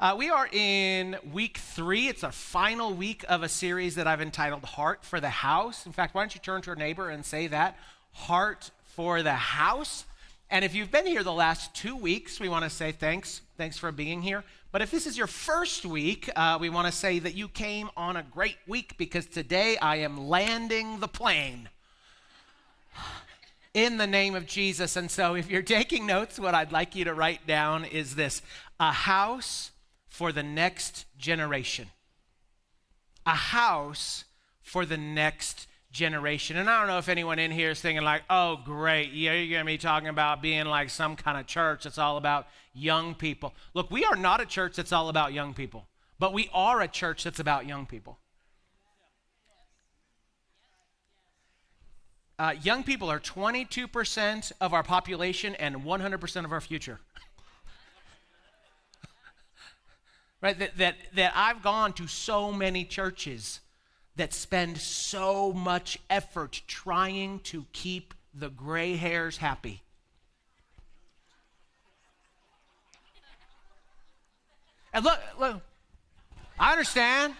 We are in week 3. It's our final week of a series that I've entitled Heart for the House. In fact, why don't you turn to your neighbor and say that? Heart for the House. And if you've been here the last 2 weeks, we want to say thanks. Thanks for being here. But if this is your first week, we want to say that you came on a great week because today I am landing the plane in the name of Jesus. And so if you're taking notes, what I'd like you to write down is this: a house for the next generation. A house for the next generation. And I don't know if anyone in here is thinking like, oh, great, yeah, you're going to be talking about being like some kind of church that's all about young people. Look, we are not a church that's all about young people, but we are a church that's about young people. Young people are 22% of our population and 100% of our future. Right? That I've gone to so many churches that spend so much effort trying to keep the gray hairs happy. And look, I understand.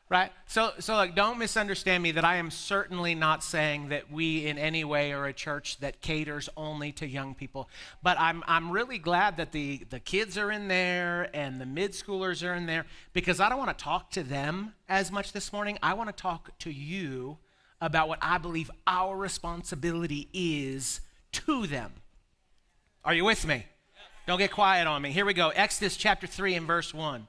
Right? So like, don't misunderstand me that I am certainly not saying that we in any way are a church that caters only to young people. But I'm really glad that the kids are in there and the mid-schoolers are in there, because I don't want to talk to them as much this morning. I want to talk to you about what I believe our responsibility is to them. Are you with me? Don't get quiet on me. Here we go. Exodus chapter 3 and verse 1.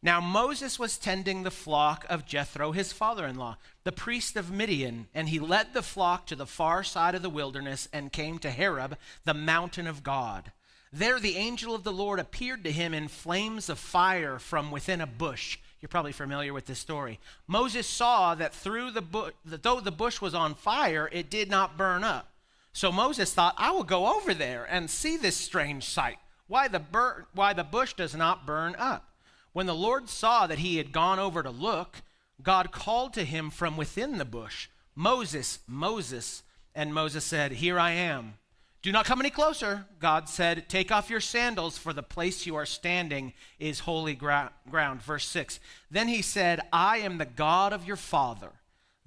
Now Moses was tending the flock of Jethro, his father-in-law, the priest of Midian, and he led the flock to the far side of the wilderness and came to Horeb, the mountain of God. There the angel of the Lord appeared to him in flames of fire from within a bush. You're probably familiar with this story. Moses saw that though the bush was on fire, it did not burn up. So Moses thought, I will go over there and see this strange sight, why the bush does not burn up. When the Lord saw that he had gone over to look, God called to him from within the bush, Moses, Moses. And Moses said, Here I am. Do not come any closer. God said, Take off your sandals, for the place you are standing is holy ground. Verse 6. Then he said, I am the God of your father,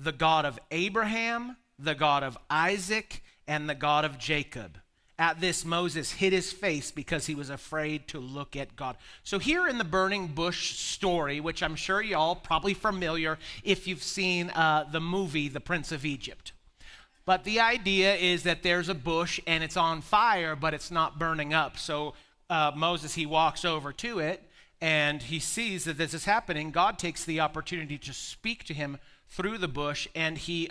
the God of Abraham, the God of Isaac, and the God of Jacob. At this, Moses hid his face because he was afraid to look at God. So here in the burning bush story, which I'm sure you all probably familiar if you've seen the movie, The Prince of Egypt. But the idea is that there's a bush and it's on fire, but it's not burning up. So Moses, he walks over to it and he sees that this is happening. God takes the opportunity to speak to him through the bush, and he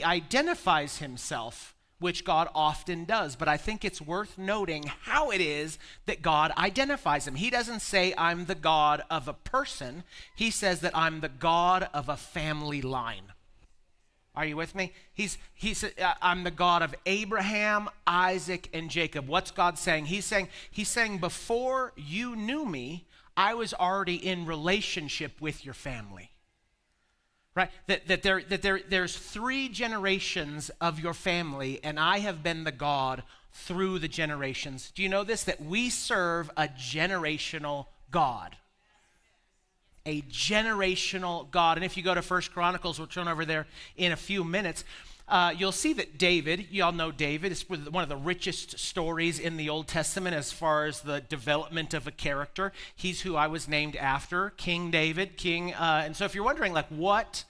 identifies himself, which God often does. But I think it's worth noting how it is that God identifies him. He doesn't say, I'm the God of a person. He says that I'm the God of a family line. Are you with me? He said, I'm the God of Abraham, Isaac, and Jacob. What's God saying? He's saying, before you knew me, I was already in relationship with your family. Right? There's 3 generations of your family, and I have been the God through the generations. Do you know this? That we serve a generational God. A generational God. And if you go to 1 Chronicles, we'll turn over there in a few minutes, you'll see that David, you all know David, is one of the richest stories in the Old Testament as far as the development of a character. He's who I was named after, King David, and so if you're wondering like what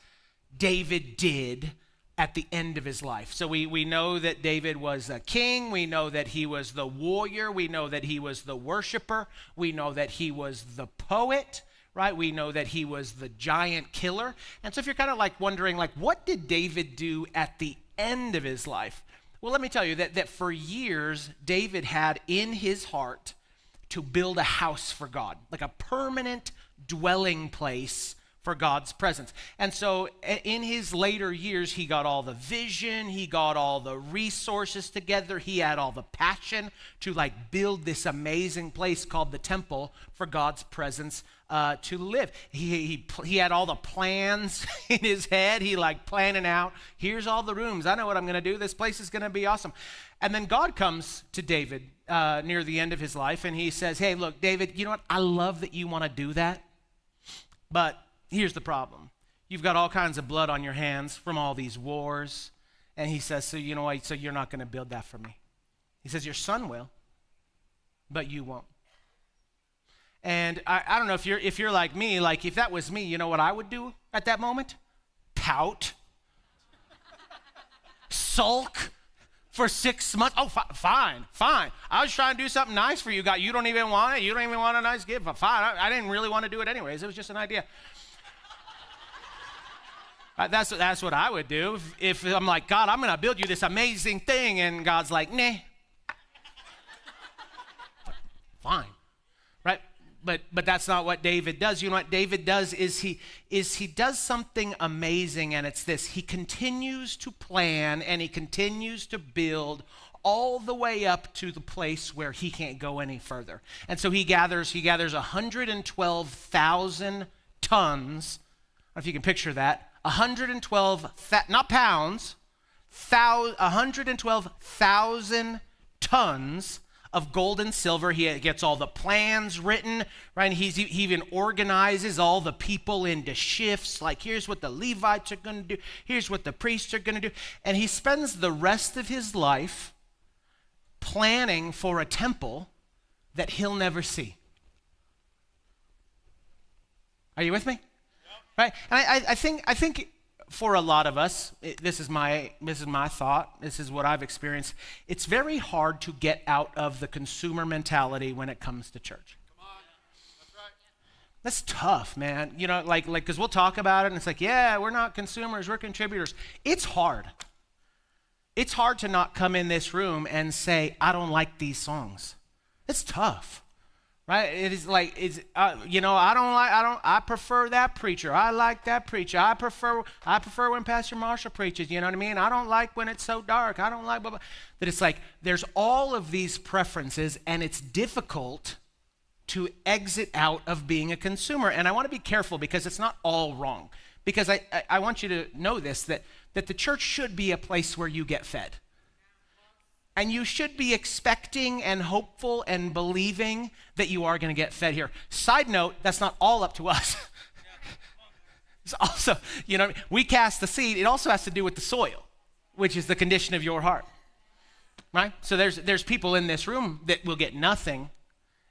David did at the end of his life. So we know that David was a king. We know that he was the warrior. We know that he was the worshiper. We know that he was the poet. Right? We know that he was the giant killer. And so if you're kind of like wondering, like, what did David do at the end of his life? Well, let me tell you that for years, David had in his heart to build a house for God, like a permanent dwelling place for God's presence. And so in his later years, he got all the vision, he got all the resources together, he had all the passion to like build this amazing place called the temple for God's presence to live. He had all the plans in his head. He like planning out, here's all the rooms. I know what I'm going to do. This place is going to be awesome. And then God comes to David near the end of his life, and he says, hey, look, David, you know what? I love that you want to do that, but here's the problem. You've got all kinds of blood on your hands from all these wars. And he says, so you know what? So you're not going to build that for me. He says, your son will, but you won't. And I don't know if you're like me, like if that was me, you know what I would do at that moment? Pout. Sulk for 6 months. Oh, fine. I was trying to do something nice for you. God, you don't even want it. You don't even want a nice gift. Fine. I didn't really want to do it anyways. It was just an idea. That's what I would do. If I'm like, God, I'm going to build you this amazing thing. And God's like, nah. Fine. Right? But that's not what David does. You know what David does is he does something amazing, and it's this. He continues to plan and he continues to build all the way up to the place where he can't go any further. And so he gathers 112,000 tons. I don't know if you can picture that. 112, not pounds, 112,000 tons of gold and silver. He gets all the plans written, right? He even organizes all the people into shifts. Like, here's what the Levites are going to do. Here's what the priests are going to do. And he spends the rest of his life planning for a temple that he'll never see. Are you with me? Right? And I think for a lot of us, this is my thought, this is what I've experienced, it's very hard to get out of the consumer mentality when it comes to church. Come on. That's right. That's tough, man. You know, like because we'll talk about it and it's like, yeah, we're not consumers, we're contributors. It's hard. It's hard to not come in this room and say, I don't like these songs. It's tough. Right? It is like, I prefer that preacher. I like that preacher. I prefer when Pastor Marshall preaches, you know what I mean? I don't like when it's so dark. I don't like blah, blah. That it's like, there's all of these preferences, and it's difficult to exit out of being a consumer. And I want to be careful because it's not all wrong. Because I want you to know this, that the church should be a place where you get fed. And you should be expecting and hopeful and believing that you are going to get fed here. Side note, that's not all up to us. It's also, we cast the seed. It also has to do with the soil, which is the condition of your heart. Right? So there's people in this room that will get nothing,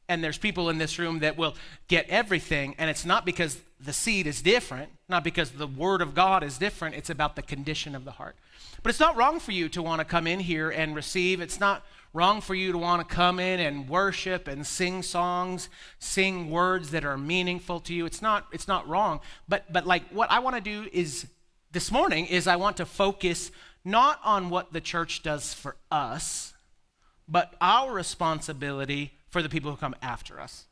and there's people in this room that will get everything, and it's not because the seed is different, not because the word of God is different, it's about the condition of the heart. But it's not wrong for you to want to come in here and receive. It's not wrong for you to want to come in and worship and sing songs, sing words that are meaningful to you. It's not wrong. But like what I want to do is this morning is I want to focus not on what the church does for us, but our responsibility for the people who come after us.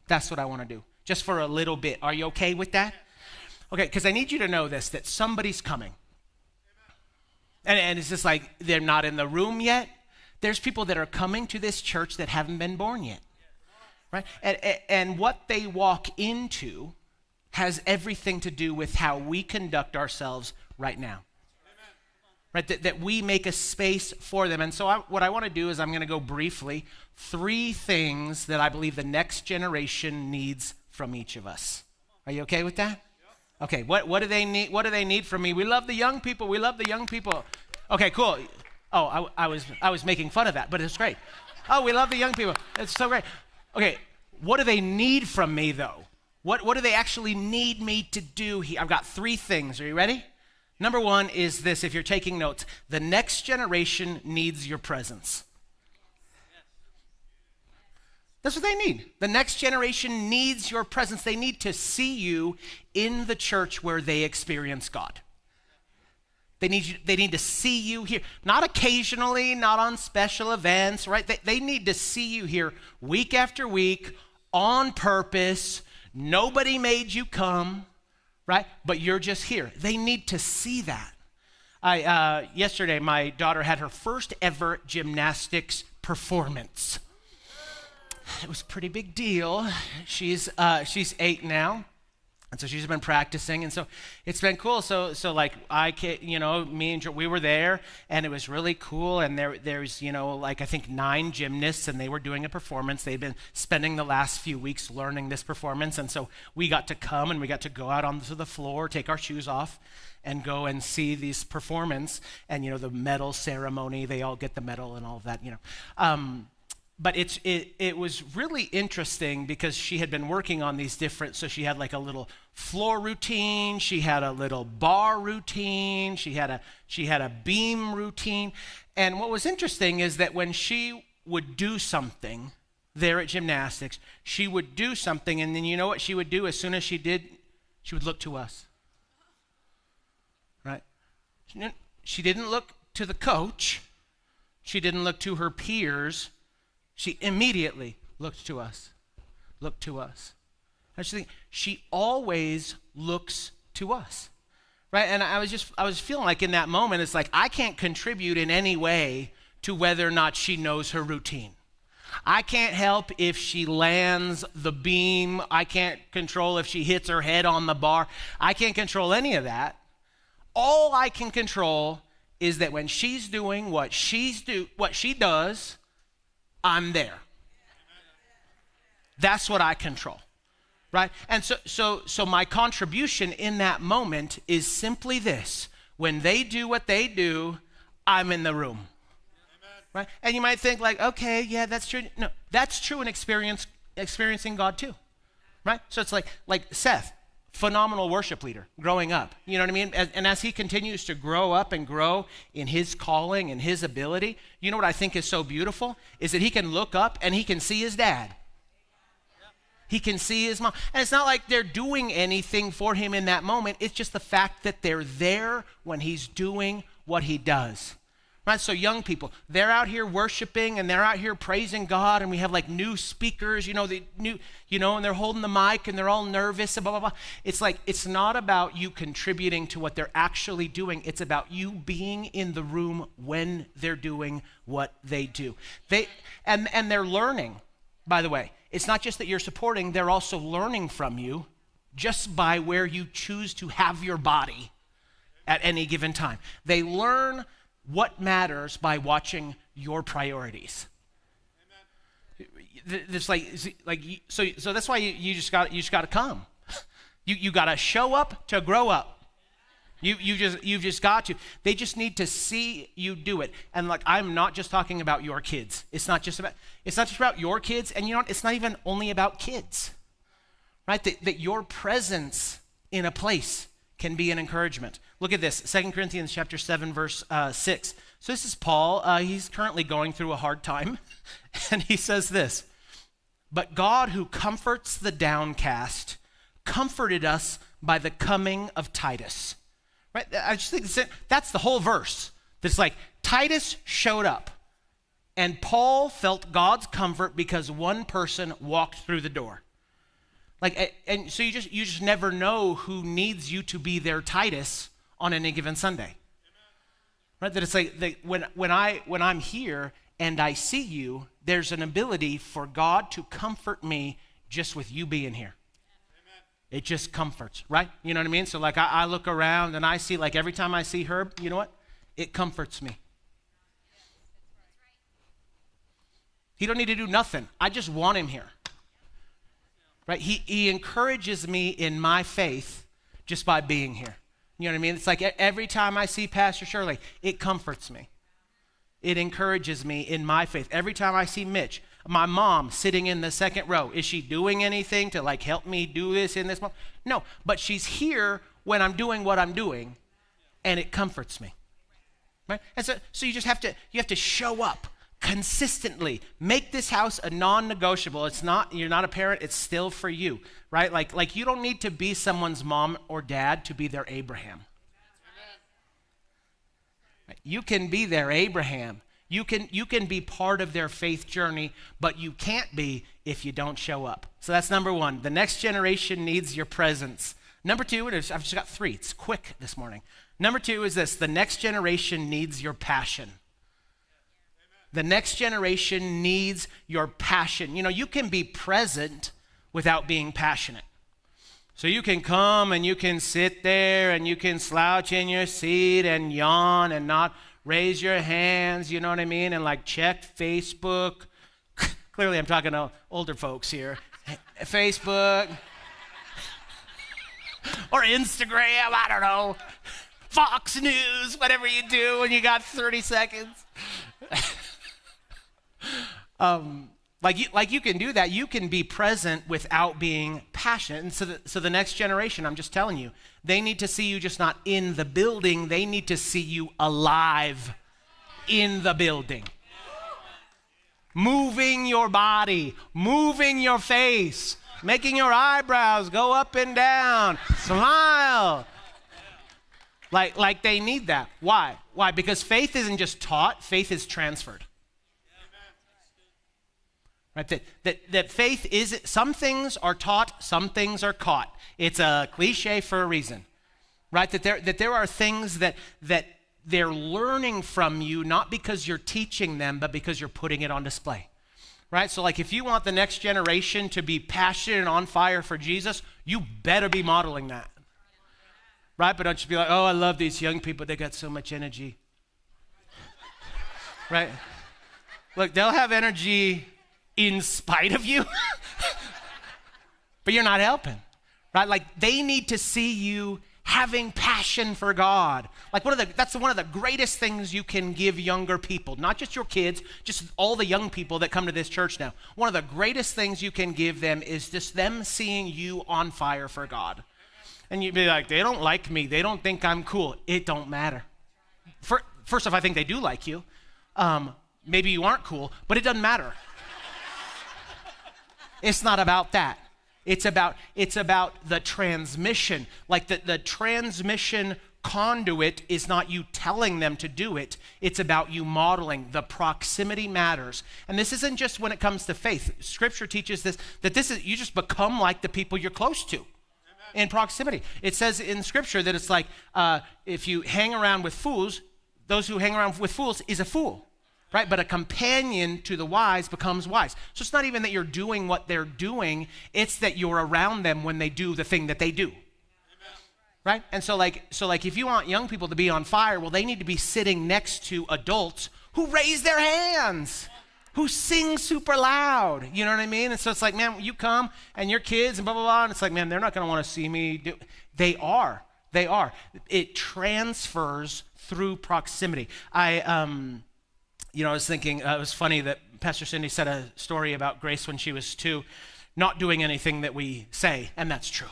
That's what I want to do, just for a little bit. Are you okay with that? Okay, because I need you to know this, that somebody's coming. And it's just like they're not in the room yet. There's people that are coming to this church that haven't been born yet, right? And what they walk into has everything to do with how we conduct ourselves right now, right? That we make a space for them. And so what I want to do is I'm going to go briefly 3 things that I believe the next generation needs from each of us. Are you okay with that? Okay, what do they need? What do they need from me? We love the young people. We love the young people. Okay, cool. Oh, I was making fun of that, but it's great. Oh, we love the young people. It's so great. Okay, what do they need from me though? What do they actually need me to do here? I've got 3 things. Are you ready? Number 1 is this, if you're taking notes. The next generation needs your presence. That's what they need. The next generation needs your presence. They need to see you in the church where they experience God. They need to see you here, not occasionally, not on special events, right? They need to see you here week after week on purpose. Nobody made you come, right? But you're just here. They need to see that. Yesterday, my daughter had her first ever gymnastics performance. It was a pretty big deal. She's 8 now. And so she's been practicing, and so it's been cool. So like me and we were there, and it was really cool. And there's like I think 9 gymnasts, and they were doing a performance. They've been spending the last few weeks learning this performance, and so we got to come and we got to go out onto the floor, take our shoes off, and go and see this performance. And the medal ceremony, they all get the medal and all of that. But it was really interesting because she had been working on these different, so she had like a little floor routine, she had a little bar routine, she had a beam routine. And what was interesting is that when she would do something there at gymnastics, she would do something, and then you know what she would do as soon as she did? She would look to us. Right? She didn't look to the coach. She didn't look to her peers. She immediately looked to us. Looked to us. She always looks to us. Right? And I was feeling like in that moment, it's like I can't contribute in any way to whether or not she knows her routine. I can't help if she lands the beam. I can't control if she hits her head on the bar. I can't control any of that. All I can control is that when she's doing what she does, I'm there. That's what I control, right? And so my contribution in that moment is simply this: when they do what they do, I'm in the room, right? And you might think like, okay, yeah, that's true. No, that's true in experiencing God too, right? So it's like Seth, phenomenal worship leader growing up. You know what I mean? And as he continues to grow up and grow in his calling and his ability, you know what I think is so beautiful? Is that he can look up and he can see his dad. He can see his mom. And it's not like they're doing anything for him in that moment. It's just the fact that they're there when he's doing what he does. Right? So young people, they're out here worshiping and they're out here praising God, and we have like new speakers, and they're holding the mic and they're all nervous and blah, blah, blah. It's like, it's not about you contributing to what they're actually doing. It's about you being in the room when they're doing what they do. And they're learning, by the way. It's not just that you're supporting, they're also learning from you just by where you choose to have your body at any given time. They learn what matters by watching your priorities. It's so that's why you just got to come. You got to show up to grow up. You've just got to. They just need to see you do it. And like, I'm not just talking about your kids. It's not just about your kids. And it's not even only about kids, right? That your presence in a place can be an encouragement. Look at this, 2 Corinthians chapter 7, verse 6. So this is Paul. He's currently going through a hard time. And he says this: "But God, who comforts the downcast, comforted us by the coming of Titus." Right? I just think that's the whole verse. That's like Titus showed up, and Paul felt God's comfort because one person walked through the door. Like, and so you just never know who needs you to be their Titus on any given Sunday. Right? That it's like when I'm here and I see you, there's an ability for God to comfort me just with you being here. It just comforts, right? You know what I mean? So like I look around and I see, like, every time I see Herb, you know what? It comforts me. He don't need to do nothing. I just want him here. Right? He encourages me in my faith just by being here. You know what I mean? It's like every time I see Pastor Shirley, it comforts me. It encourages me in my faith. Every time I see Mitch, my mom sitting in the second row, is she doing anything to like help me do this in this moment? No, but she's here when I'm doing what I'm doing, and it comforts me. Right? And so you have to show up consistently. Make this house a non-negotiable. You're not a parent, it's still for you, right? Like you don't need to be someone's mom or dad to be their Abraham. Right? You can be their Abraham. You can be part of their faith journey, but you can't be if you don't show up. So that's number one. The next generation needs your presence. Number two, I've just got 3. It's quick this morning. Number 2 is this: the next generation needs your passion. The next generation needs your passion. You can be present without being passionate. So you can come and you can sit there and you can slouch in your seat and yawn and not raise your hands, you know what I mean? And like check Facebook. Clearly I'm talking to older folks here. Facebook. Or Instagram, I don't know. Fox News, whatever you do when you got 30 seconds. Like you can do that. You can be present without being passionate. And so the next generation, I'm just telling you, they need to see you just not in the building. They need to see you alive in the building. Moving your body, moving your face, making your eyebrows go up and down, smile. Like they need that. Why? Why? Because faith isn't just taught, faith is transferred. Right? That faith is, some things are taught, some things are caught. It's a cliche for a reason. Right? That there are things that they're learning from you, not because you're teaching them, but because you're putting it on display. Right? So like if you want the next generation to be passionate and on fire for Jesus, you better be modeling that. Right? But don't just be like, oh, I love these young people. They got so much energy. Right? Look, they'll have energy in spite of you. But you're not helping. Right? Like they need to see you having passion for God. Like that's one of the greatest things you can give younger people. Not just your kids, just all the young people that come to this church now. One of the greatest things you can give them is just them seeing you on fire for God. And you'd be like, they don't like me. They don't think I'm cool. It don't matter. First off, I think they do like you. Maybe you aren't cool, but it doesn't matter. It's not about that. It's about the transmission. Like the transmission conduit is not you telling them to do it. It's about you modeling. The proximity matters. And this isn't just when it comes to faith. Scripture teaches this, that this is, you just become like the people you're close to. In proximity. It says in Scripture that it's like if you hang around with fools, those who hang around with fools is a fool, right? But a companion to the wise becomes wise. So it's not even that you're doing what they're doing, it's that you're around them when they do the thing that they do. Amen. Right? And so like if you want young people to be on fire, well, they need to be sitting next to adults who raise their hands, who sing super loud, you know what I mean? And so it's like, man, you come and your kids and blah, blah, blah, and it's like, man, they're not gonna wanna see me do. They are. It transfers through proximity. I was thinking, it was funny that Pastor Cindy said a story about Grace when she was 2, not doing anything that we say, and that's true.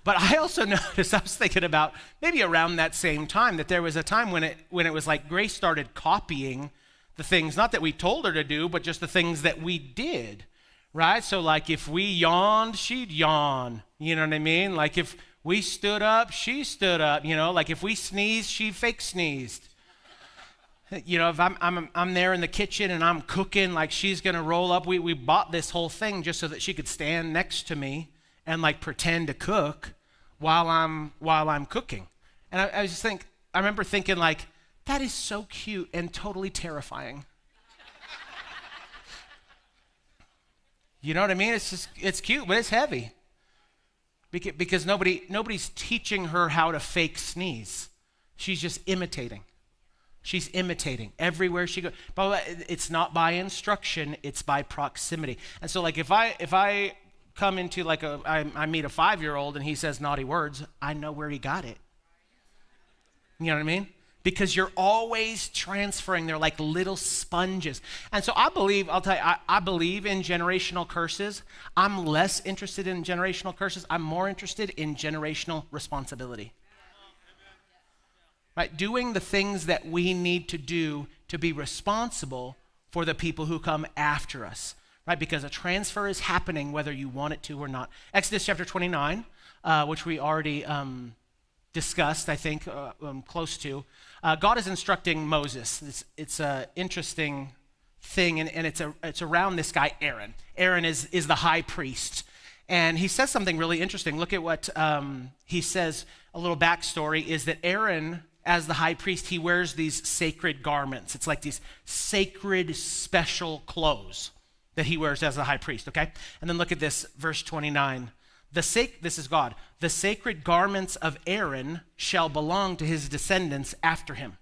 But I also noticed, I was thinking about maybe around that same time, that there was a time when it was like Grace started copying the things, not that we told her to do, but just the things that we did, right? So like if we yawned, she'd yawn, you know what I mean? Like if we stood up, she stood up, you know? Like if we sneezed, she fake sneezed. You know, if I'm there in the kitchen and I'm cooking, like she's gonna roll up. We bought this whole thing just so that she could stand next to me and like pretend to cook while I'm cooking. And I remember thinking like, that is so cute and totally terrifying. You know what I mean? It's cute, but it's heavy. Because nobody's teaching her how to fake sneeze. She's just imitating. She's imitating everywhere she goes. But it's not by instruction, it's by proximity. And so like if I come into like I meet a 5-year-old and he says naughty words, I know where he got it. You know what I mean? Because you're always transferring. They're like little sponges. And so I believe in generational curses. I'm less interested in generational curses. I'm more interested in generational responsibility. Right? Doing the things that we need to do to be responsible for the people who come after us. Right? Because a transfer is happening whether you want it to or not. Exodus chapter 29, which we already discussed, I think, close to. God is instructing Moses. It's an interesting thing, and it's around this guy Aaron. Aaron is the high priest, and he says something really interesting. Look at what he says. A little backstory is that Aaron, as the high priest, he wears these sacred garments. It's like these sacred special clothes that he wears as a high priest, okay? And then look at this, verse 29. This is God. The sacred garments of Aaron shall belong to his descendants after him.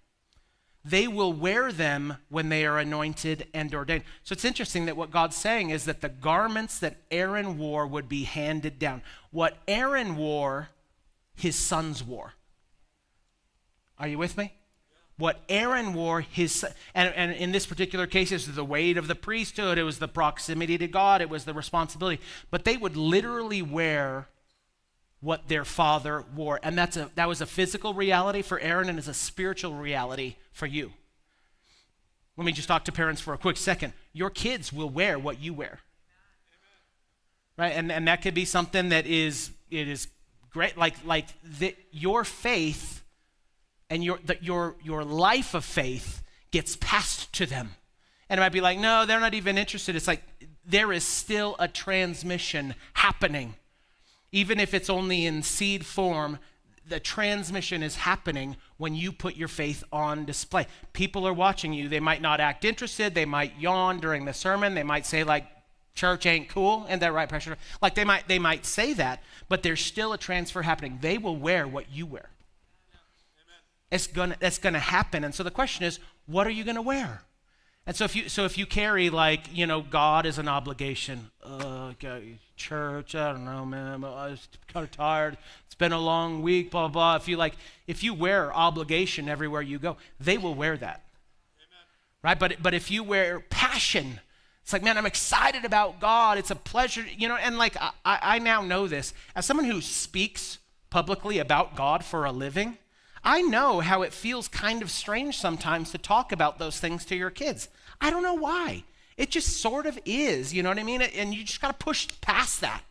They will wear them when they are anointed and ordained. So it's interesting that what God's saying is that the garments that Aaron wore would be handed down. What Aaron wore, his sons wore. Are you with me? What Aaron wore, and in this particular case, it was the weight of the priesthood, it was the proximity to God, it was the responsibility. But they would literally wear what their father wore. And that was a physical reality for Aaron, and is a spiritual reality for you. Let me just talk to parents for a quick second. Your kids will wear what you wear. Right? And that could be something that is great, your faith and your life of faith gets passed to them. And it might be like, no, they're not even interested. It's like there is still a transmission happening. Even if it's only in seed form, the transmission is happening when you put your faith on display. People are watching you. They might not act interested. They might yawn during the sermon. They might say like, church ain't cool. Isn't that right, Pastor? Like they might say that, but there's still a transfer happening. They will wear what you wear. That's gonna happen. And so the question is, what are you gonna wear? And so if you carry like, God is an obligation. Okay, church, I don't know, man. I was kind of tired. It's been a long week, blah, blah, blah. If you wear obligation everywhere you go, they will wear that. Amen. Right? But if you wear passion, it's like, man, I'm excited about God. It's a pleasure, and like I now know this. As someone who speaks publicly about God for a living, I know how it feels kind of strange sometimes to talk about those things to your kids. I don't know why. It just sort of is, you know what I mean? And you just got to push past that.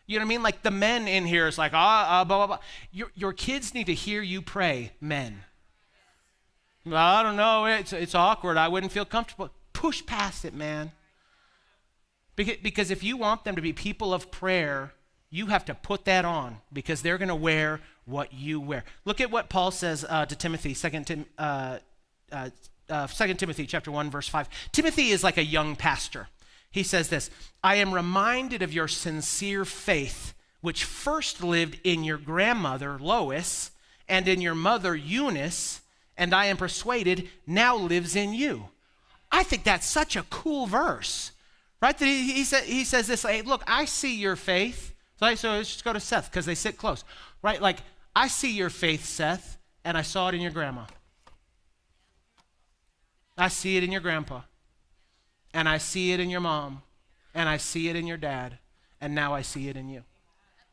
You know what I mean? Like the men in here is like, blah, blah, blah. Your kids need to hear you pray, men. Well, I don't know, it's awkward. I wouldn't feel comfortable. Push past it, man. Because if you want them to be people of prayer, you have to put that on because they're going to wear what you wear. Look at what Paul says to Timothy, 2 Timothy chapter 1, verse 5. Timothy is like a young pastor. He says this, I am reminded of your sincere faith, which first lived in your grandmother, Lois, and in your mother, Eunice, and I am persuaded now lives in you. I think that's such a cool verse, right? That he says this, hey, look, I see your faith. So let's just go to Seth because they sit close, right? Like, I see your faith, Seth, and I saw it in your grandma. I see it in your grandpa, and I see it in your mom, and I see it in your dad, and now I see it in you.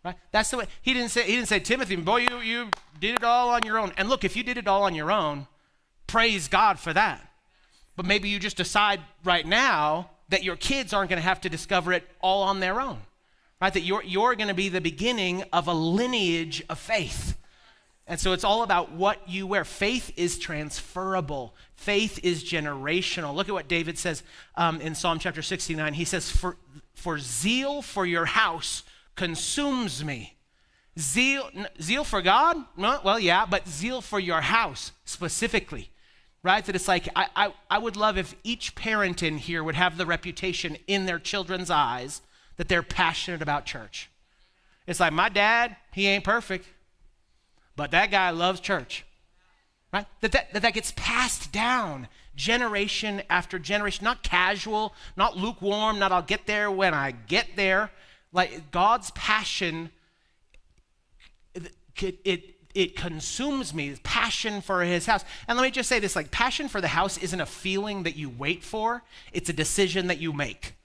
Right? That's the way. He didn't say, Timothy, boy, you did it all on your own. And look, if you did it all on your own, praise God for that. But maybe you just decide right now that your kids aren't going to have to discover it all on their own. Right? That you're going to be the beginning of a lineage of faith. And so it's all about what you wear. Faith is transferable. Faith is generational. Look at what David says in Psalm chapter 69. He says, for zeal for your house consumes me. Zeal for God? Well, yeah, but zeal for your house specifically. Right? That it's like, I would love if each parent in here would have the reputation in their children's eyes that they're passionate about church. It's like, my dad, he ain't perfect, but that guy loves church, right? That gets passed down generation after generation, not casual, not lukewarm, not I'll get there when I get there. Like God's passion, it consumes me, passion for his house. And let me just say this, like passion for the house isn't a feeling that you wait for, it's a decision that you make.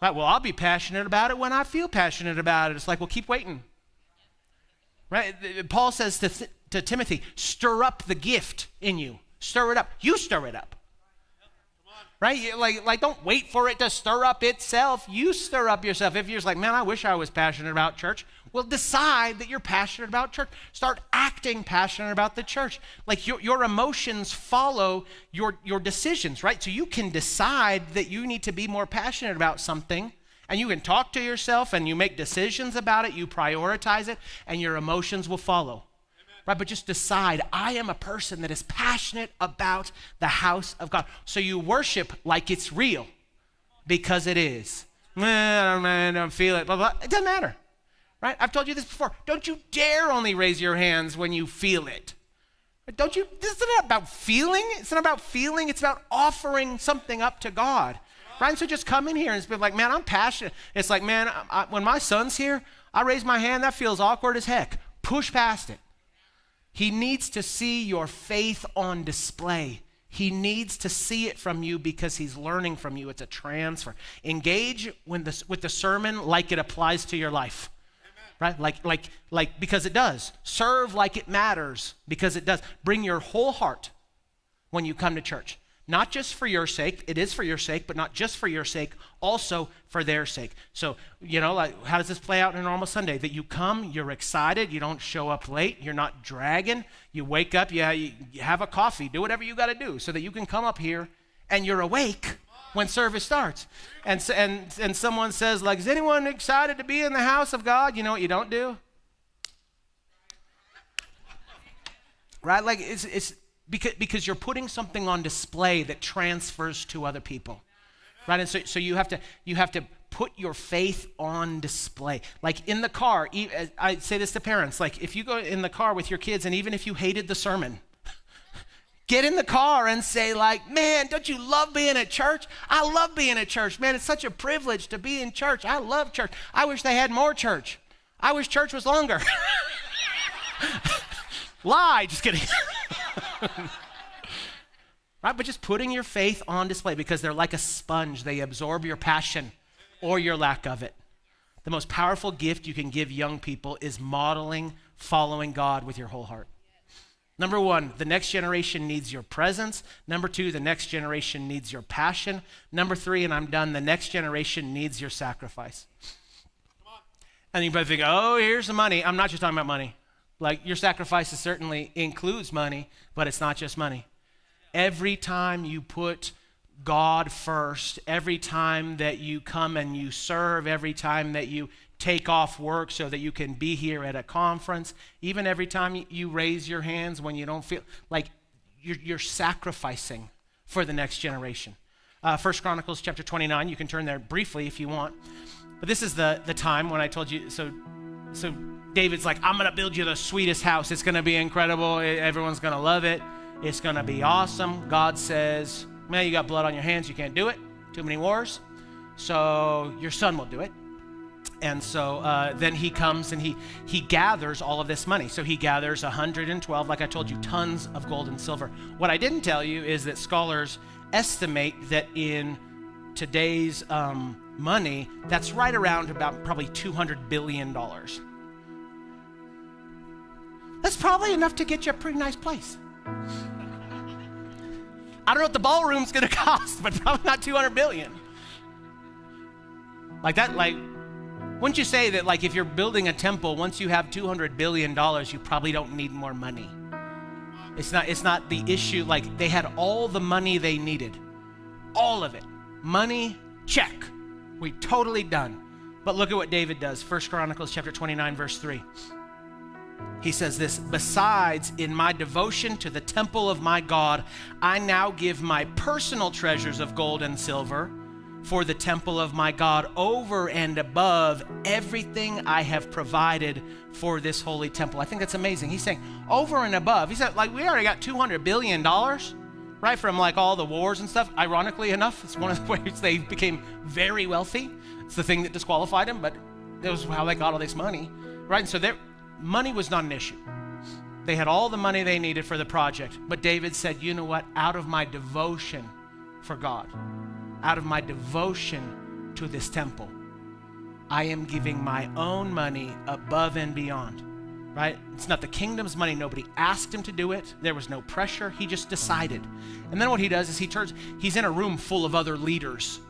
Right, well, I'll be passionate about it when I feel passionate about it. It's like, well, keep waiting. Right? Paul says to Timothy, stir up the gift in you. Stir it up. You stir it up. Right? Like don't wait for it to stir up itself. You stir up yourself. If you're just like, man, I wish I was passionate about church. Well, decide that you're passionate about church. Start acting passionate about the church. Like your emotions follow your decisions, right? So you can decide that you need to be more passionate about something, and you can talk to yourself and you make decisions about it, you prioritize it, and your emotions will follow. Right, but just decide, I am a person that is passionate about the house of God. So you worship like it's real. because it is. I don't feel it, blah, blah. It doesn't matter, right? I've told you this before. Don't you dare only raise your hands when you feel it. This is not about feeling. It's not about feeling. It's about offering something up to God, right? And so just come in here and be like, man, I'm passionate. It's like, man, when my son's here, I raise my hand. That feels awkward as heck. Push past it. He needs to see your faith on display. He needs to see it from you because he's learning from you. It's a transfer. Engage with the sermon like it applies to your life. Right? Like, because it does. Serve like it matters because it does. Bring your whole heart when you come to church. Not just for your sake. It is for your sake, but not just for your sake, also for their sake. So, like, how does this play out in a normal Sunday? That you come, you're excited, you don't show up late, you're not dragging, you wake up, you have a coffee, do whatever you got to do so that you can come up here and you're awake when service starts. And someone says, like, is anyone excited to be in the house of God? You know what you don't do? Right? Like, it's because you're putting something on display that transfers to other people. Right? And so you have to put your faith on display. Like in the car, I say this to parents, like if you go in the car with your kids and even if you hated the sermon, get in the car and say like, man, don't you love being at church? I love being at church. Man, it's such a privilege to be in church. I love church. I wish they had more church. I wish church was longer. Lie, just kidding. Right, but just putting your faith on display because they're like a sponge. They absorb your passion or your lack of it. The most powerful gift you can give young people is modeling, following God with your whole heart. Number one, the next generation needs your presence. Number two, the next generation needs your passion. Number three, and I'm done, the next generation needs your sacrifice. And you probably think, oh, here's the money. I'm not just talking about money. Like your sacrifices certainly includes money, but it's not just money. Every time you put God first, every time that you come and you serve, every time that you take off work so that you can be here at a conference, even every time you raise your hands when you don't feel like you're sacrificing for the next generation. 1 Chronicles chapter 29, you can turn there briefly if you want. But this is the time when I told you, so David's like, I'm going to build you the sweetest house. It's going to be incredible. Everyone's going to love it. It's going to be awesome. God says, man, you got blood on your hands. You can't do it. Too many wars. So your son will do it. And so then he comes and he gathers all of this money. So he gathers 112, like I told you, tons of gold and silver. What I didn't tell you is that scholars estimate that in today's money, that's right around about probably $200 billion. That's probably enough to get you a pretty nice place. I don't know what the ballroom's going to cost, but probably not $200 billion. Like that, like, wouldn't you say that, like, if you're building a temple, once you have $200 billion, you probably don't need more money? It's not the issue. Like, they had all the money they needed. All of it. Money, check. We totally done. But look at what David does. 1 Chronicles chapter 29, verse 3. He says this, besides, in my devotion to the temple of my God, I now give my personal treasures of gold and silver for the temple of my God over and above everything I have provided for this holy temple. I think that's amazing. He's saying over and above. He said, like, we already got $200 billion, right, from like all the wars and stuff. Ironically enough, it's one of the ways they became very wealthy. It's the thing that disqualified them, but that was how they got all this money, right? And so money was not an issue. They had all the money they needed for the project. But David said, you know what? Out of my devotion for God, out of my devotion to this temple, I am giving my own money above and beyond, right? It's not the kingdom's money. Nobody asked him to do it. There was no pressure. He just decided. And then what he does is he's in a room full of other leaders.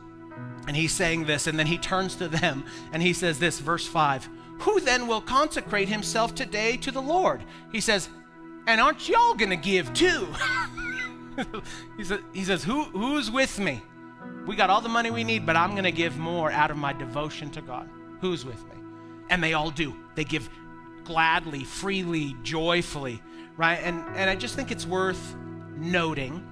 And he's saying this, and then he turns to them and he says this, verse 5, who then will consecrate himself today to the Lord? He says, and aren't y'all gonna give too? he says, who's with me? We got all the money we need, but I'm gonna give more out of my devotion to God. Who's with me? And they all do. They give gladly, freely, joyfully, right? And I just think it's worth noting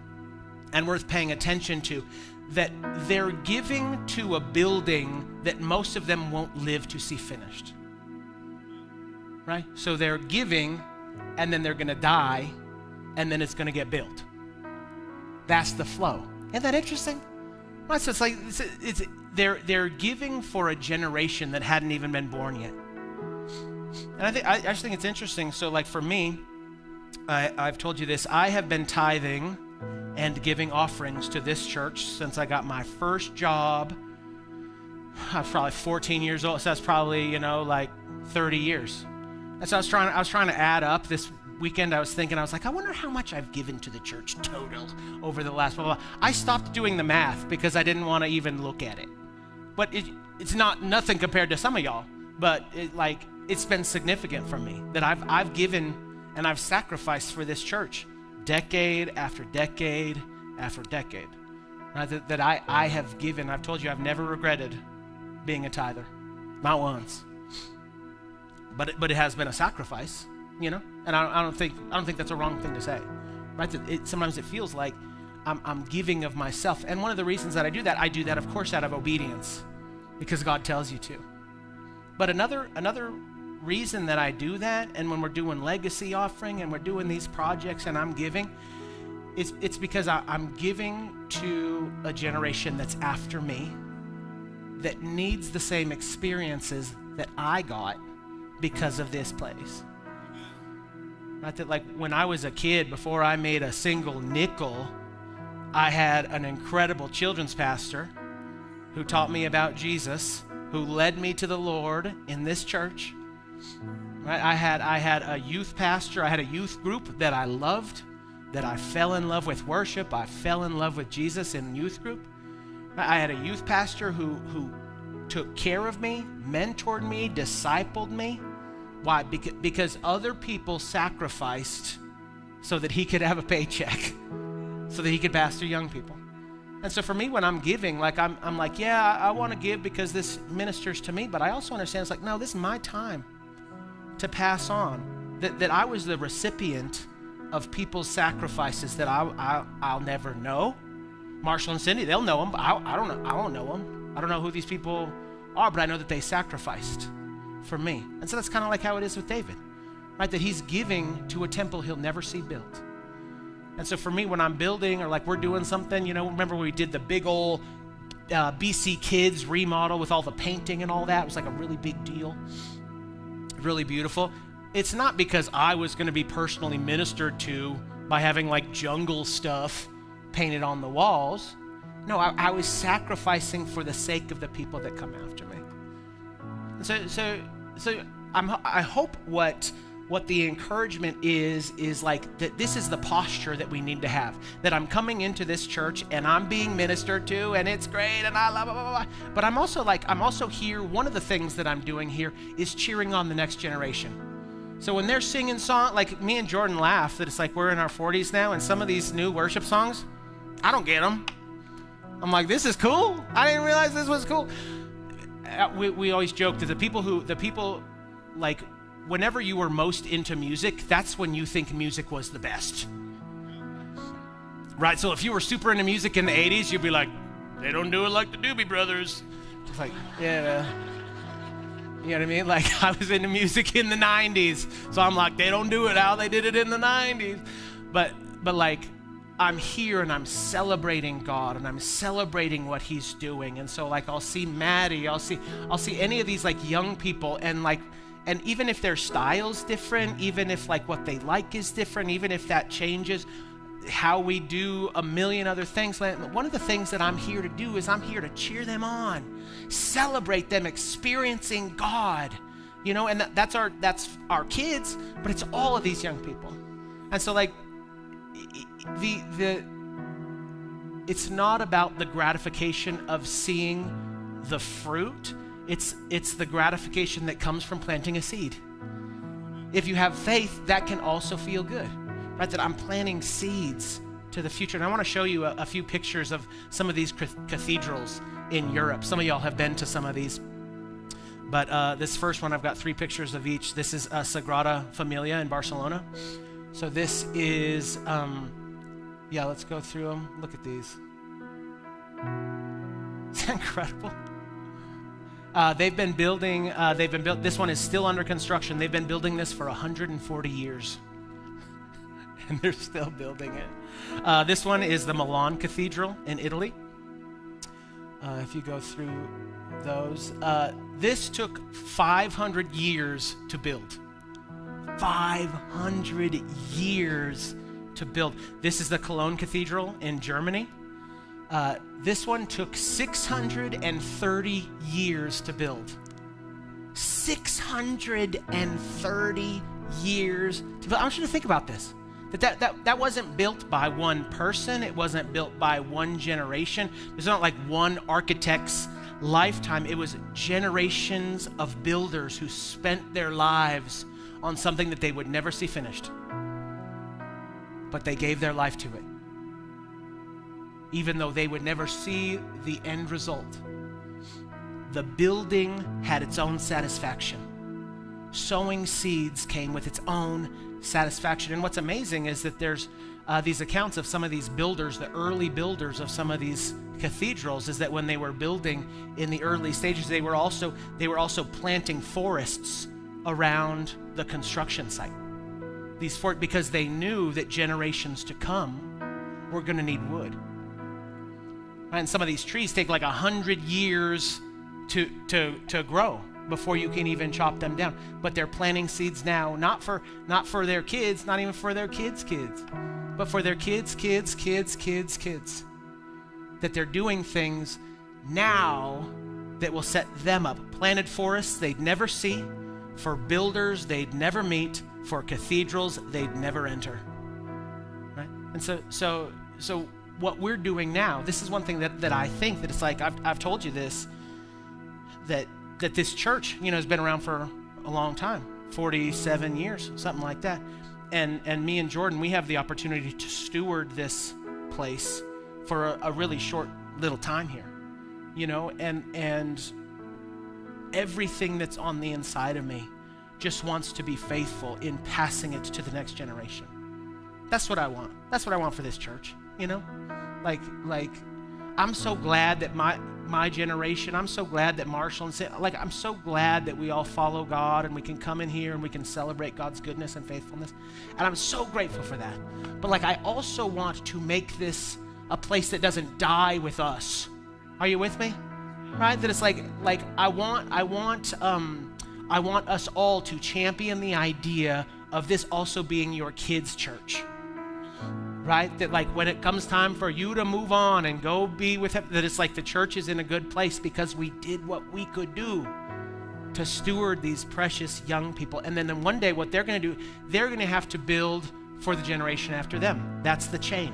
and worth paying attention to that they're giving to a building that most of them won't live to see finished. Right? So they're giving, and then they're going to die, and then it's going to get built. That's the flow. Isn't that interesting? Right? So it's like they're giving for a generation that hadn't even been born yet. And I just think it's interesting. So like for me, I've told you this, I have been tithing and giving offerings to this church since I got my first job. I was probably 14 years old, so that's probably, like 30 years. And so I was trying to add up this weekend. I was like, I wonder how much I've given to the church total over the last blah, blah, blah. I stopped doing the math because I didn't want to even look at it. But it's not nothing compared to some of y'all, but it's been significant for me that I've given and I've sacrificed for this church decade after decade after decade. Right? That I have given. I've told you I've never regretted being a tither, not once. But it has been a sacrifice, and I don't think that's a wrong thing to say, right? Sometimes it feels like I'm giving of myself, and one of the reasons that I do that of course out of obedience, because God tells you to. But another reason that I do that, and when we're doing legacy offering and we're doing these projects and I'm giving, it's because I'm giving to a generation that's after me that needs the same experiences that I got because of this place. Right? That like when I was a kid, before I made a single nickel, I had an incredible children's pastor who taught me about Jesus, who led me to the Lord in this church. Right? I had a youth pastor, I had a youth group that I loved, that I fell in love with worship, I fell in love with Jesus in youth group. I had a youth pastor who took care of me, mentored me, discipled me. Why? Because other people sacrificed so that he could have a paycheck, so that he could pastor young people. And so for me, when I'm giving, I'm like, yeah, I want to give because this ministers to me, but I also understand it's like, no, this is my time to pass on. That I was the recipient of people's sacrifices that I'll never know. Marshall and Cindy, they'll know them, but I don't know. I won't know them. I don't know who these people are, but I know that they sacrificed for me. And so that's kind of like how it is with David, right? That he's giving to a temple he'll never see built. And so for me, when I'm building or like we're doing something, remember when we did the big old BC Kids remodel with all the painting and all that? It was like a really big deal, really beautiful. It's not because I was going to be personally ministered to by having like jungle stuff painted on the walls. No, I was sacrificing for the sake of the people that come after me. And so I hope what the encouragement is like that this is the posture that we need to have. That I'm coming into this church and I'm being ministered to and it's great and I love blah, blah, blah. But I'm also here, one of the things that I'm doing here is cheering on the next generation. So when they're singing songs, like me and Jordan laugh that it's like we're in our 40s now and some of these new worship songs, I don't get them. I'm like, this is cool. I didn't realize this was cool. We always joke that the people like whenever you were most into music, that's when you think music was the best. Right? So if you were super into music in the 80s, you'd be like, they don't do it like the Doobie Brothers. It's like, yeah. You know what I mean? Like I was into music in the 90s. So I'm like, they don't do it how they did it in the 90s. But like, I'm here and I'm celebrating God and I'm celebrating what he's doing. And so like I'll see Maddie, I'll see any of these like young people and even if their style's different, even if like what they like is different, even if that changes how we do a million other things. One of the things that I'm here to do is I'm here to cheer them on, celebrate them experiencing God, and that's our kids, but it's all of these young people. And so like it's not about the gratification of seeing the fruit. It's the gratification that comes from planting a seed. If you have faith, that can also feel good, right? That I'm planting seeds to the future. And I want to show you a few pictures of some of these cathedrals in Europe. Some of y'all have been to some of these. But this first one, I've got 3 pictures of each. This is Sagrada Familia in Barcelona. So this is, let's go through them. Look at these. Is that incredible? They've been building, this one is still under construction. They've been building this for 140 years. And they're still building it. This one is the Milan Cathedral in Italy. If you go through those, this took 500 years to build. 500 years to build. This is the Cologne Cathedral in Germany. This one took 630 years to build. 630 years to build. I want you to think about this. That wasn't built by one person. It wasn't built by one generation. It's not like one architect's lifetime. It was generations of builders who spent their lives on something that they would never see finished. But they gave their life to it. Even though they would never see the end result. The building had its own satisfaction. Sowing seeds came with its own satisfaction. And what's amazing is that there's these accounts of some of these builders, the early builders of some of these cathedrals, is that when they were building in the early stages, they were also planting forests around the construction site. Because they knew that generations to come were going to need wood. And some of these trees take like 100 years to grow before you can even chop them down. But they're planting seeds now, not for their kids, not even for their kids' kids, but for their kids' kids' kids' kids' kids. That they're doing things now that will set them up. Planted forests they'd never see, for builders they'd never meet, for cathedrals they'd never enter. Right? And so what we're doing now, this is one thing that I think that it's like, I've told you this, that this church, has been around for a long time, 47 years, something like that. And me and Jordan, we have the opportunity to steward this place for a really short little time here, and everything that's on the inside of me just wants to be faithful in passing it to the next generation. That's what I want. That's what I want for this church, Like I'm so glad that my generation, I'm so glad that Marshall and Sam, I'm so glad that we all follow God and we can come in here and we can celebrate God's goodness and faithfulness. And I'm so grateful for that. But I also want to make this a place that doesn't die with us. Are you with me? Right? That it's I want us all to champion the idea of this also being your kids' church. Right? That when it comes time for you to move on and go be with him, that it's the church is in a good place because we did what we could do to steward these precious young people. And then one day what they're going to do, they're going to have to build for the generation after them. That's the chain.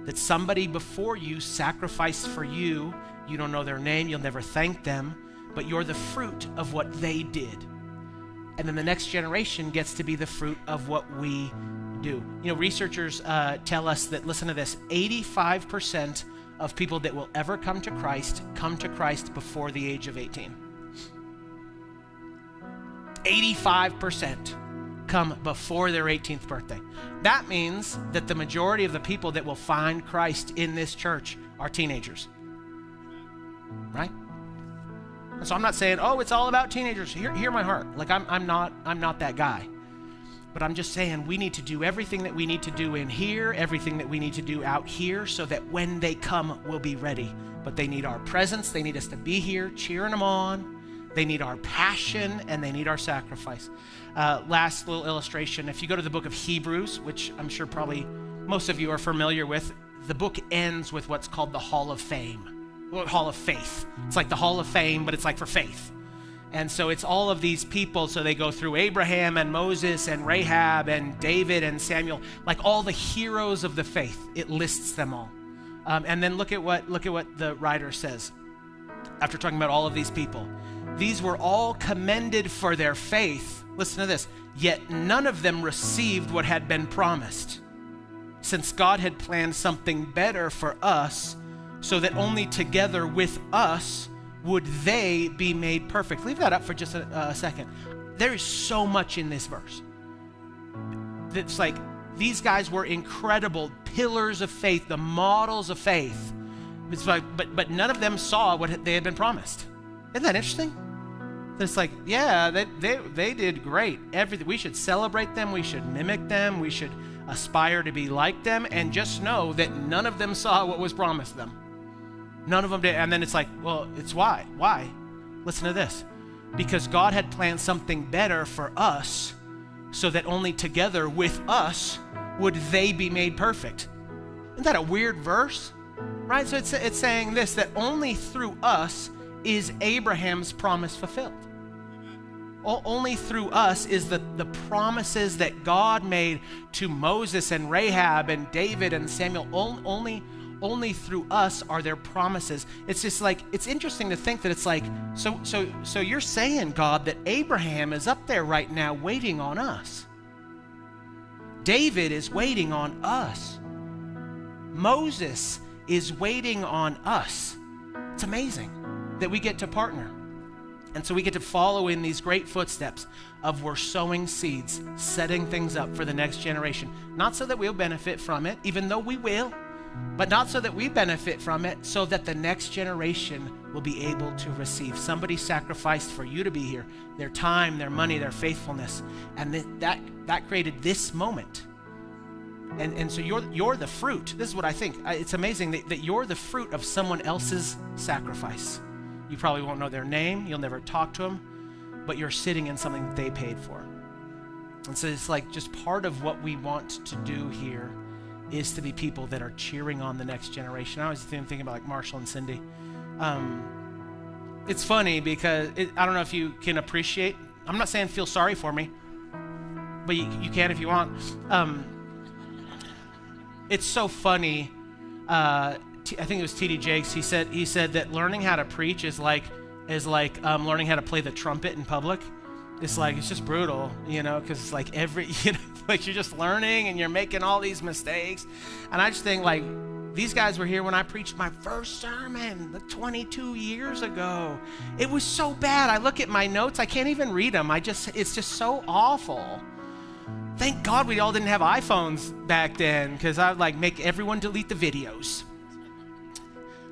That somebody before you sacrificed for you. You don't know their name, you'll never thank them, but you're the fruit of what they did. And then the next generation gets to be the fruit of what we do. Researchers tell us that, listen to this, 85% of people that will ever come to Christ before the age of 18. 85% come before their 18th birthday. That means that the majority of the people that will find Christ in this church are teenagers. Right? And so I'm not saying, it's all about teenagers. Hear my heart. I'm not that guy. But I'm just saying we need to do everything that we need to do in here, everything that we need to do out here, so that when they come, we'll be ready. But they need our presence. They need us to be here, cheering them on. They need our passion, and they need our sacrifice. Last little illustration. If you go to the book of Hebrews, which I'm sure probably most of you are familiar with, the book ends with what's called the Hall of Fame. Well, Hall of Faith. It's like the Hall of Fame, but it's for faith. And so it's all of these people. So they go through Abraham and Moses and Rahab and David and Samuel, all the heroes of the faith. It lists them all. And then look at what the writer says after talking about all of these people. These were all commended for their faith. Listen to this. Yet none of them received what had been promised, since God had planned something better for us, so that only together with us would they be made perfect. Leave that up for just a second. There is so much in this verse. It's these guys were incredible pillars of faith, the models of faith, It's like, but none of them saw what they had been promised. Isn't that interesting? It's like, yeah, they did great. Everything. We should celebrate them. We should mimic them. We should aspire to be like them. And just know that none of them saw what was promised them. None of them did. And then it's like, well, it's why? Why? Listen to this. Because God had planned something better for us, so that only together with us would they be made perfect. Isn't that a weird verse? Right? So it's saying this, that only through us is Abraham's promise fulfilled. Only through us is the promises that God made to Moses and Rahab and David and Samuel. Only through us are there promises. It's just like, it's interesting to think that it's like, so you're saying, God, that Abraham is up there right now waiting on us. David is waiting on us. Moses is waiting on us. It's amazing that we get to partner. And so we get to follow in these great footsteps of we're sowing seeds, setting things up for the next generation. Not so that we'll benefit from it, even though we will, but not so that we benefit from it, so that the next generation will be able to receive. Somebody sacrificed for you to be here, their time, their money, their faithfulness. And that created this moment. And so you're the fruit. This is what I think. It's amazing that you're the fruit of someone else's sacrifice. You probably won't know their name. You'll never talk to them, but you're sitting in something that they paid for. And so it's like just part of what we want to do here is to be people that are cheering on the next generation. I was thinking about like Marshall and Cindy. It's funny because I don't know if you can appreciate, I'm not saying feel sorry for me, but you can if you want. It's so funny. I think it was T.D. Jakes. He said that learning how to preach is like learning how to play the trumpet in public. It's like, it's just brutal, because it's like like you're just learning and you're making all these mistakes. And I just think like these guys were here when I preached my first sermon like 22 years ago. It was so bad. I look at my notes, I can't even read them. It's just so awful. Thank God we all didn't have iPhones back then, because I would like make everyone delete the videos.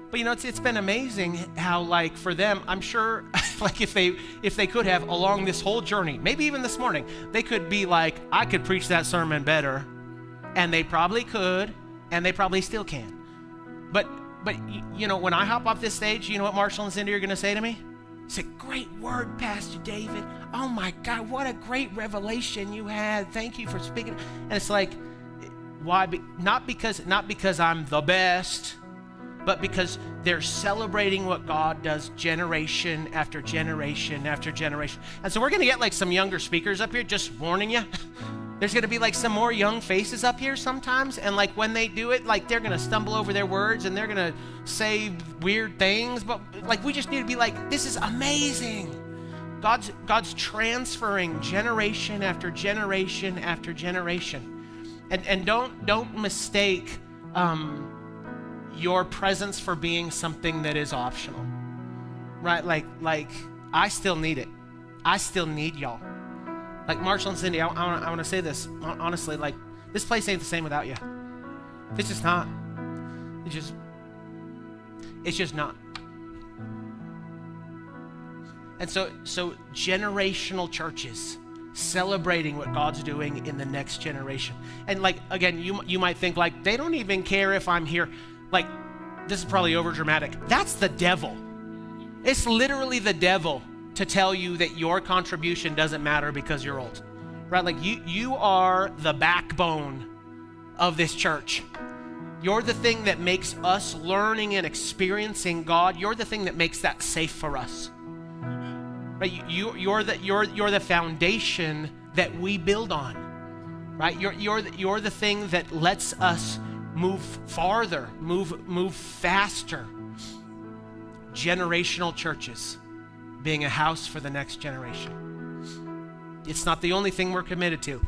But it's been amazing how like for them, I'm sure like if they could have along this whole journey, maybe even this morning, they could be like, I could preach that sermon better. And they probably could, and they probably still can. But when I hop off this stage, you know what Marshall and Cindy are going to say to me? Say, great word, Pastor David. Oh my God, what a great revelation you had. Thank you for speaking. And it's like, why? Not because I'm the best, but because they're celebrating what God does generation after generation after generation. And so we're going to get like some younger speakers up here, just warning you. There's going to be like some more young faces up here sometimes. And like when they do it, like they're going to stumble over their words and they're going to say weird things. But like we just need to be like, this is amazing. God's transferring generation after generation after generation. And don't mistake your presence for being something that is optional, right? Like I still need it. I still need y'all. Like Marshall and Cindy, I want to say this honestly. Like this place ain't the same without you. It's just not. It's just not. And so generational churches celebrating what God's doing in the next generation. And like again, you might think like they don't even care if I'm here. Like, this is probably over dramatic. That's the devil. It's literally the devil to tell you that your contribution doesn't matter because you're old, right? Like you are the backbone of this church. You're the thing that makes us learning and experiencing God. You're the thing that makes that safe for us, right? You're the foundation that we build on, right? You're the thing that lets us move farther, move faster. Generational churches being a house for the next generation. It's not the only thing we're committed to,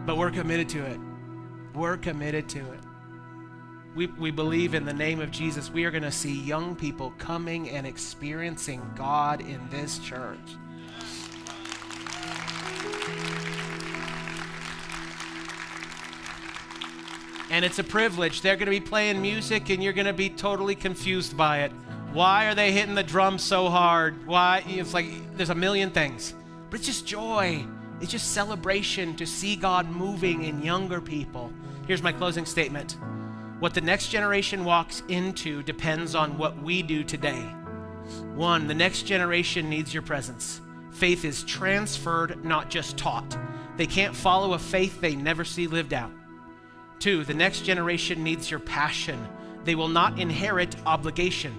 but we're committed to it. We're committed to it. We believe in the name of Jesus, we are going to see young people coming and experiencing God in this church. And it's a privilege. They're going to be playing music and you're going to be totally confused by it. Why are they hitting the drums so hard? Why? It's like there's a million things. But it's just joy. It's just celebration to see God moving in younger people. Here's my closing statement. What the next generation walks into depends on what we do today. 1, the next generation needs your presence. Faith is transferred, not just taught. They can't follow a faith they never see lived out. 2, the next generation needs your passion. They will not inherit obligation.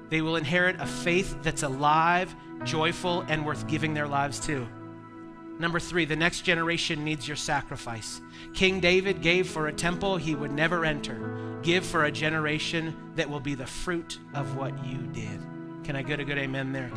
They will inherit a faith that's alive, joyful, and worth giving their lives to. Number 3, the next generation needs your sacrifice. King David gave for a temple he would never enter. Give for a generation that will be the fruit of what you did. Can I get a good amen there?